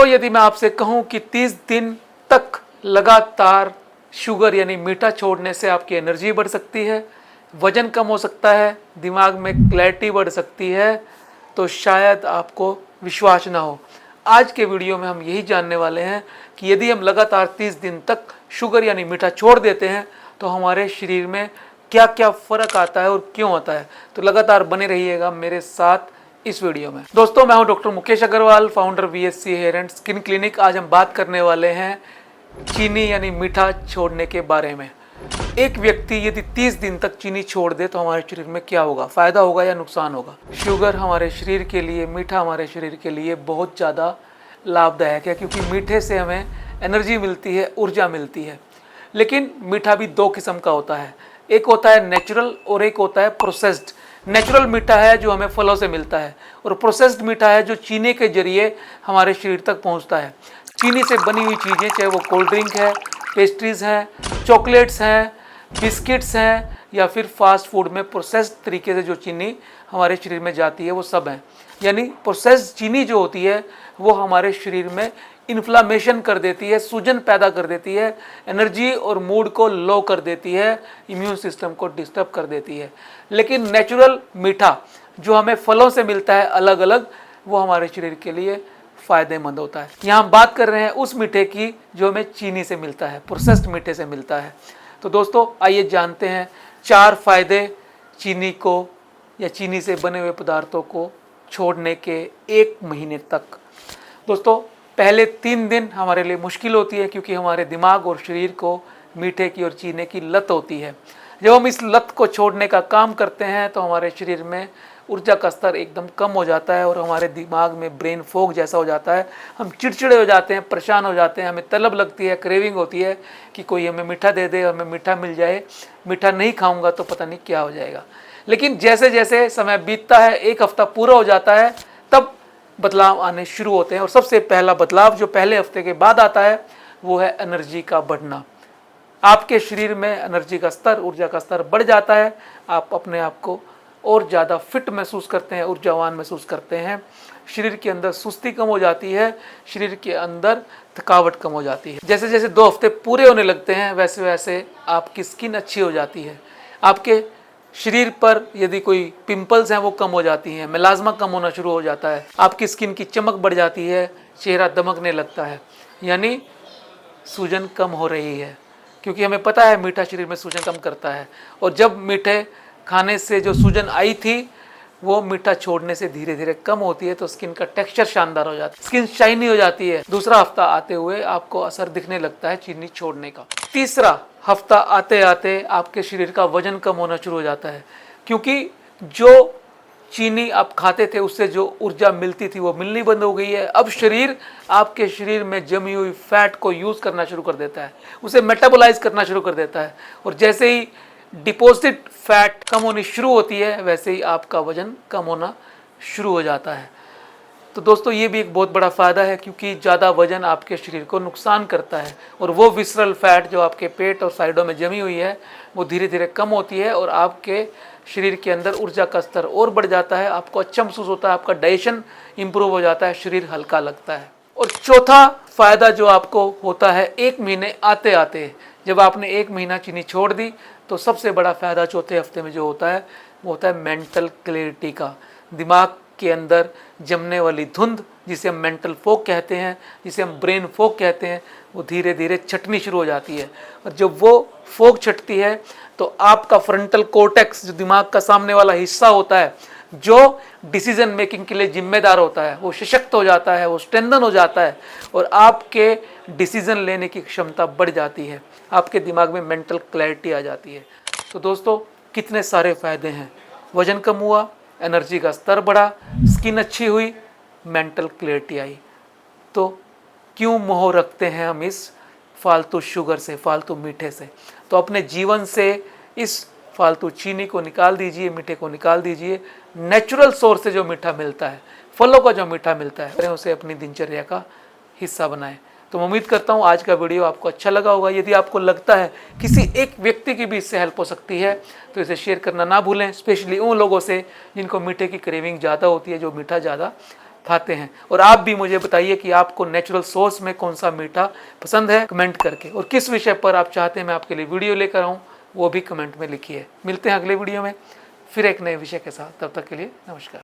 तो यदि मैं आपसे कहूं कि 30 दिन तक लगातार शुगर यानी मीठा छोड़ने से आपकी एनर्जी बढ़ सकती है, वजन कम हो सकता है, दिमाग में क्लैरिटी बढ़ सकती है, तो शायद आपको विश्वास ना हो। आज के वीडियो में हम यही जानने वाले हैं कि यदि हम लगातार 30 दिन तक शुगर यानी मीठा छोड़ देते हैं तो हमारे शरीर में क्या क्या फ़र्क आता है और क्यों आता है। तो लगातार बने रहिएगा मेरे साथ इस वीडियो में। दोस्तों, मैं हूं doctor Mukesh Agarwal, founder VSC hair and skin clinic. आज हम बात करने वाले हैं चीनी यानी मीठा छोड़ने के बारे में। एक व्यक्ति यदि 30 दिन तक चीनी छोड़ दे तो हमारे शरीर में क्या होगा, फ़ायदा होगा या नुकसान होगा। शुगर हमारे शरीर के लिए, मीठा हमारे शरीर के लिए बहुत ज़्यादा लाभदायक है, क्योंकि मीठे से हमें एनर्जी मिलती है, ऊर्जा मिलती है। लेकिन मीठा भी दो किस्म का होता है, एक होता है नेचुरल और एक होता है प्रोसेस्ड। नेचुरल मीठा है जो हमें फलों से मिलता है, और प्रोसेस्ड मीठा है जो चीनी के जरिए हमारे शरीर तक पहुंचता है। चीनी से बनी हुई चीज़ें, चाहे वो कोल्ड ड्रिंक है, पेस्ट्रीज़ हैं, चॉकलेट्स हैं, बिस्किट्स हैं, या फिर फास्ट फूड में प्रोसेस्ड तरीके से जो चीनी हमारे शरीर में जाती है, वो सब हैं। यानी प्रोसेस्ड चीनी जो होती है वो हमारे शरीर में इन्फ्लामेशन कर देती है, सूजन पैदा कर देती है, एनर्जी और मूड को लो कर देती है, इम्यून सिस्टम को डिस्टर्ब कर देती है। लेकिन नेचुरल मीठा जो हमें फलों से मिलता है अलग अलग, वो हमारे शरीर के लिए फ़ायदेमंद होता है। यहाँ हम बात कर रहे हैं उस मीठे की जो हमें चीनी से मिलता है, प्रोसेस्ड मीठे से मिलता है। तो दोस्तों, आइए जानते हैं 4 फ़ायदे चीनी को या चीनी से बने हुए पदार्थों को छोड़ने के 1 महीने तक। दोस्तों, पहले 3 दिन हमारे लिए मुश्किल होती है, क्योंकि हमारे दिमाग और शरीर को मीठे की और चीनी की लत होती है। जब हम इस लत को छोड़ने का काम करते हैं तो हमारे शरीर में ऊर्जा का स्तर एकदम कम हो जाता है और हमारे दिमाग में ब्रेन फॉग जैसा हो जाता है। हम चिड़चिड़े हो जाते हैं, परेशान हो जाते हैं, हमें तलब लगती है, क्रेविंग होती है कि कोई हमें मीठा दे दे, हमें मीठा मिल जाए, मीठा नहीं खाऊंगा तो पता नहीं क्या हो जाएगा। लेकिन जैसे जैसे समय बीतता है, 1 हफ्ता पूरा हो जाता है, तब बदलाव आने शुरू होते हैं। और सबसे पहला बदलाव जो पहले हफ्ते के बाद आता है वो है एनर्जी का बढ़ना। आपके शरीर में एनर्जी का स्तर, ऊर्जा का स्तर बढ़ जाता है। आप अपने आप को और ज़्यादा फिट महसूस करते हैं, ऊर्जावान महसूस करते हैं। शरीर के अंदर सुस्ती कम हो जाती है, शरीर के अंदर थकावट कम हो जाती है। जैसे जैसे 2 हफ्ते पूरे होने लगते हैं वैसे वैसे आपकी स्किन अच्छी हो जाती है। आपके शरीर पर यदि कोई पिंपल्स हैं वो कम हो जाती हैं, मेलाज्मा कम होना शुरू हो जाता है, आपकी स्किन की चमक बढ़ जाती है, चेहरा दमकने लगता है, यानी सूजन कम हो रही है। क्योंकि हमें पता है मीठा शरीर में सूजन कम करता है, और जब मीठे खाने से जो सूजन आई थी वो मीठा छोड़ने से धीरे धीरे कम होती है, तो स्किन का टेक्सचर शानदार हो जाता है, स्किन शाइनी हो जाती है। दूसरा हफ्ता आते हुए आपको असर दिखने लगता है चीनी छोड़ने का। तीसरा हफ्ता आते आते आपके शरीर का वजन कम होना शुरू हो जाता है, क्योंकि जो चीनी आप खाते थे उससे जो ऊर्जा मिलती थी वो मिलनी बंद हो गई है। अब शरीर आपके शरीर में जमी हुई फैट को यूज़ करना शुरू कर देता है, उसे मेटाबोलाइज करना शुरू कर देता है, और जैसे ही डिपॉजिट फैट कम होनी शुरू होती है वैसे ही आपका वजन कम होना शुरू हो जाता है। तो दोस्तों, ये भी एक बहुत बड़ा फ़ायदा है, क्योंकि ज़्यादा वजन आपके शरीर को नुकसान करता है, और वो विसरल फैट जो आपके पेट और साइडों में जमी हुई है वो धीरे धीरे कम होती है, और आपके शरीर के अंदर ऊर्जा का स्तर और बढ़ जाता है। आपको अच्छा महसूस होता है, आपका डाइजेशन इंप्रूव हो जाता है, शरीर हल्का लगता है। और चौथा फ़ायदा जो आपको होता है 1 महीने आते आते, जब आपने 1 महीना चीनी छोड़ दी, तो सबसे बड़ा फ़ायदा चौथे हफ्ते में जो होता है वो होता है मेंटल क्लैरिटी का। दिमाग के अंदर जमने वाली धुंध, जिसे हम मेंटल फॉग कहते हैं, जिसे हम ब्रेन फॉग कहते हैं, वो धीरे धीरे छटनी शुरू हो जाती है। और जब वो फॉग छटती है तो आपका फ्रंटल कॉर्टेक्स, जो दिमाग का सामने वाला हिस्सा होता है, जो डिसीजन मेकिंग के लिए जिम्मेदार होता है, वो सशक्त हो जाता है, वो स्ट्रेंथन हो जाता है, और आपके डिसीजन लेने की क्षमता बढ़ जाती है, आपके दिमाग में मेंटल क्लैरिटी आ जाती है। तो दोस्तों, कितने सारे फ़ायदे हैं। वजन कम हुआ, एनर्जी का स्तर बढ़ा, स्किन अच्छी हुई, मेंटल क्लैरिटी आई। तो क्यों मोह रखते हैं हम इस फालतू शुगर से, फालतू मीठे से। तो अपने जीवन से इस फालतू चीनी को निकाल दीजिए, मीठे को निकाल दीजिए। नेचुरल सोर्स से जो मीठा मिलता है, फलों का जो मीठा मिलता है, उसे अपनी दिनचर्या का हिस्सा बनाएं। तो मैं उम्मीद करता हूँ आज का वीडियो आपको अच्छा लगा होगा। यदि आपको लगता है किसी एक व्यक्ति की भी इससे हेल्प हो सकती है तो इसे शेयर करना ना भूलें, स्पेशली उन लोगों से जिनको मीठे की क्रेविंग ज़्यादा होती है, जो मीठा ज़्यादा खाते हैं। और आप भी मुझे बताइए कि आपको नेचुरल सोर्स में कौन सा मीठा पसंद है, कमेंट करके। और किस विषय पर आप चाहते हैं मैं आपके लिए वीडियो लेकर आऊँ, वो भी कमेंट में लिखिए। मिलते हैं अगले वीडियो में फिर एक नए विषय के साथ। तब तक के लिए नमस्कार।